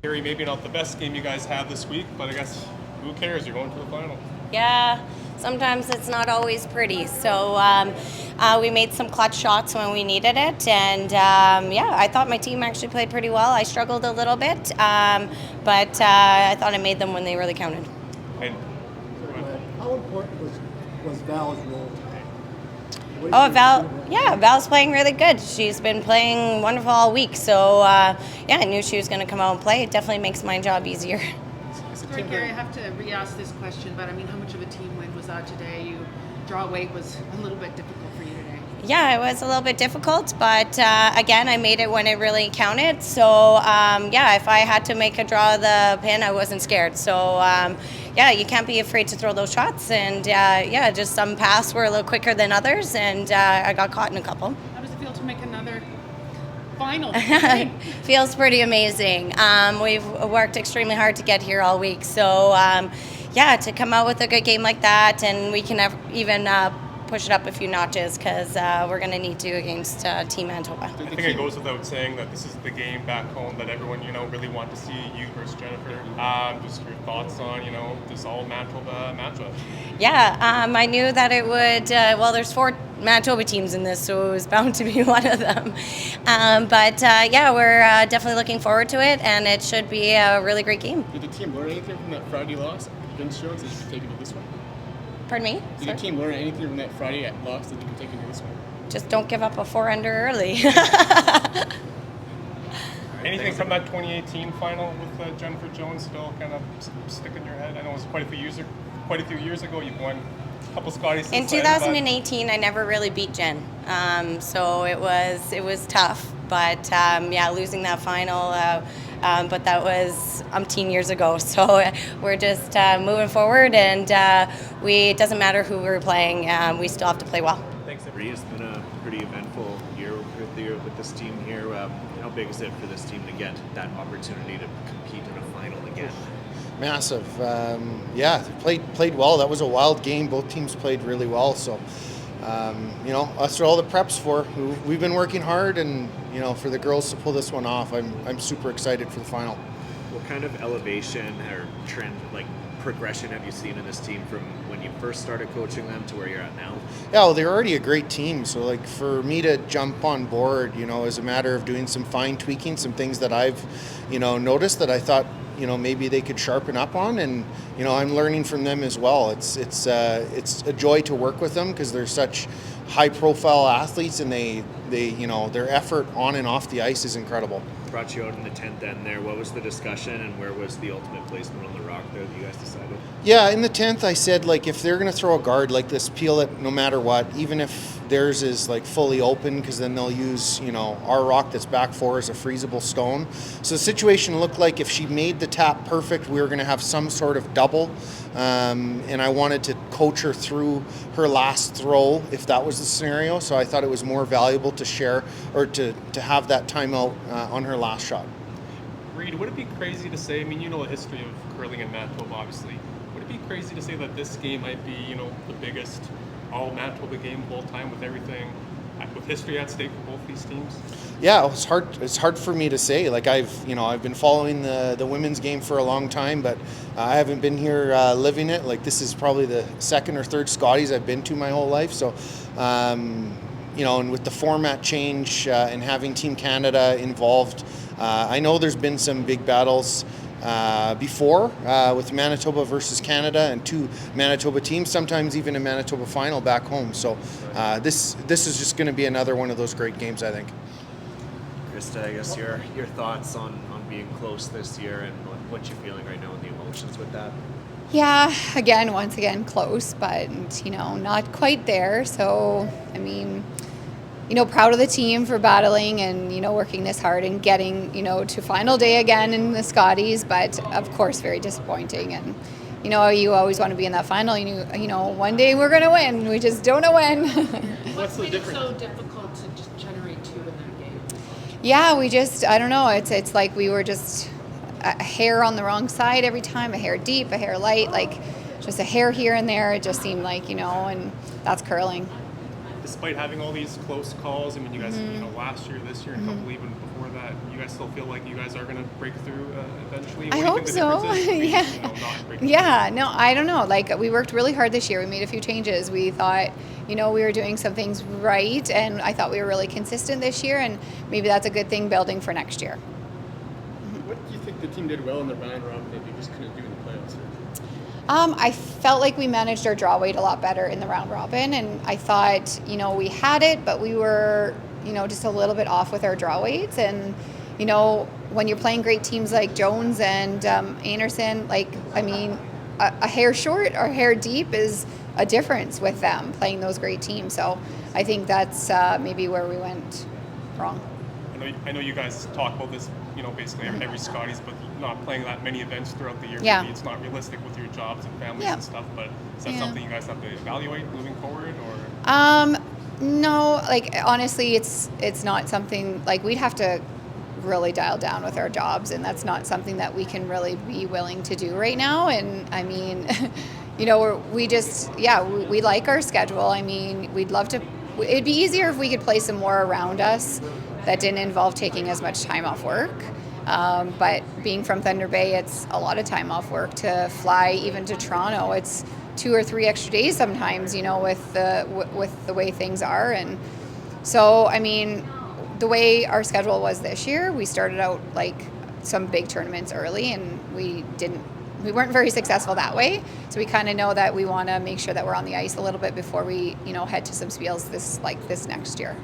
Kerri, maybe not the best game you guys had this week, but I guess who cares? You're going to the final. Yeah, sometimes it's not always pretty. So we made some clutch shots when we needed it. And yeah, I thought my team actually played pretty well. I struggled a little bit, but I thought I made them when they really counted. And How important was Val's role today? Oh, Val's playing really good. She's been playing wonderful all week. So yeah, I knew she was going to come out and play. It definitely makes my job easier. Sorry, Kerri, I have to re-ask this question, but I mean, how much of a team win was that today? You draw weight was a little bit difficult for you today. Yeah, it was a little bit difficult, but again, I made it when it really counted. So yeah, if I had to make a draw of the pin, I wasn't scared. So yeah, you can't be afraid to throw those shots. And yeah, just some paths were a little quicker than others, and I got caught in a couple. How does it feel to make another final? Feels pretty amazing. We've worked extremely hard to get here all week. So yeah, to come out with a good game like that, and we can even push it up a few notches because we're going to need to against Team Manitoba. I think it goes without saying that this is the game back home that everyone, really want to see, you versus Jennifer. Just your thoughts on, this all Manitoba matchup. Yeah, I knew that it would, well, there's 4 Manitoba teams in this, so it was bound to be one of them. But yeah, we're definitely looking forward to it, and it should be a really great game. Did the team learn anything from that Friday loss against Jones that you can take into this one? Pardon me? Did the team learn anything from that Friday loss that you can take into this one? Just don't give up a 4-under early. Anything from that 2018 final with Jennifer Jones still kind of stick in your head? I know it was quite a few years ago. You've won a couple Scotties. In 2018, I never really beat Jen, so it was tough. But yeah, losing that final. But that was umpteen years ago, so we're just moving forward, and it doesn't matter who we're playing, we still have to play well. Thanks, Reid. It's been a pretty eventful year with this team here. How big is it for this team to get that opportunity to compete in a final again? Massive. Yeah, played well. That was a wild game. Both teams played really well. So, that's what all the preps for. We've been working hard, and for the girls to pull this one off, I'm super excited for the final. What kind of elevation or trend, progression, have you seen in this team from when you first started coaching them to where you're at now? Yeah, well, they're already a great team. So, for me to jump on board, is a matter of doing some fine tweaking, some things that I've, noticed that I thought, maybe they could sharpen up on, and I'm learning from them as well. It's a joy to work with them because they're such high-profile athletes, and they their effort on and off the ice is incredible. Brought you out in the 10th end there. What was the discussion, and where was the ultimate placement on the rock there that you guys decided? Yeah, in the 10th, I said, if they're going to throw a guard like this, peel it no matter what, even if theirs is fully open, because then they'll use our rock that's back 4 as a freezable stone. So the situation looked like if she made the tap perfect, we were going to have some sort of double, and I wanted to coach her through her last throw if that was the scenario. So I thought it was more valuable to share or to have that timeout on her last shot. Reid, would it be crazy to say, the history of curling in Manitoba, obviously, would it be crazy to say that this game might be, the biggest all Manitoba game of all time with everything, with history at stake for both these teams? Yeah, it's hard for me to say. I've been following the women's game for a long time, but I haven't been here living it. This is probably the second or third Scotties I've been to my whole life. So, and with the format change and having Team Canada involved, I know there's been some big battles before with Manitoba versus Canada and 2 Manitoba teams, sometimes even a Manitoba final back home. So this is just going to be another one of those great games, I think. Krista, I guess your thoughts on being close this year and what you're feeling right now and the emotions with that? Yeah, once again, close, but, not quite there. So, proud of the team for battling and, working this hard and getting, to final day again in the Scotties, but of course, very disappointing. And, you always want to be in that final. One day we're going to win. We just don't know when. What's made it so difficult to just generate 2 in that game? Yeah, I don't know. It's like we were just a hair on the wrong side every time, a hair deep, a hair light, just a hair here and there. It just seemed and that's curling. The despite having all these close calls, I mean, you guys, you know, last year, this year, and a couple even before that, you guys still feel like you guys are going to break through eventually? What I do you hope think the so. difference is between, Yeah. you know, not breaking Yeah, no, I don't know. Like, we worked really hard this year. We made a few changes. We thought, you know, we were doing some things right, and I thought we were really consistent this year, and maybe that's a good thing building for next year. What do you think the team did well in the round robin that you just couldn't do in the playoffs? I felt like we managed our draw weight a lot better in the round robin, and I thought, you know, we had it, but we were, you know, just a little bit off with our draw weights. And, you know, when you're playing great teams like Jones and Einarson, like, I mean, a hair short or hair deep is a difference with them playing those great teams. So I think that's maybe where we went wrong. I know you guys talk about this, you know, basically every Scotties, but not playing that many events throughout the year. Yeah. Maybe it's not realistic with your jobs and families Yeah. and stuff, but is that Yeah. something you guys have to evaluate moving forward, or? No, like, honestly, it's not something, like, we'd have to really dial down with our jobs, and that's not something that we can really be willing to do right now. And I mean, you know, we like our schedule. I mean, we'd love to, it'd be easier if we could play some more around us that didn't involve taking as much time off work. But being from Thunder Bay, it's a lot of time off work to fly even to Toronto. It's 2 or 3 extra days sometimes, you know, with the way things are. And so, I mean, the way our schedule was this year, we started out like some big tournaments early, and we weren't very successful that way. So we kind of know that we want to make sure that we're on the ice a little bit before we, you know, head to some spiels this next year.